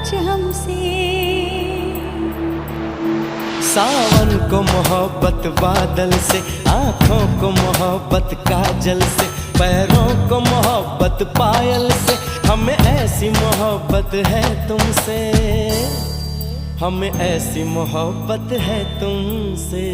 कुछ हमसे। सावन को मोहब्बत बादल से, आँखों को मोहब्बत काजल से, पैरों को मोहब्बत पायल से, हमें ऐसी मोहब्बत है तुमसे, हमें ऐसी मोहब्बत है तुमसे।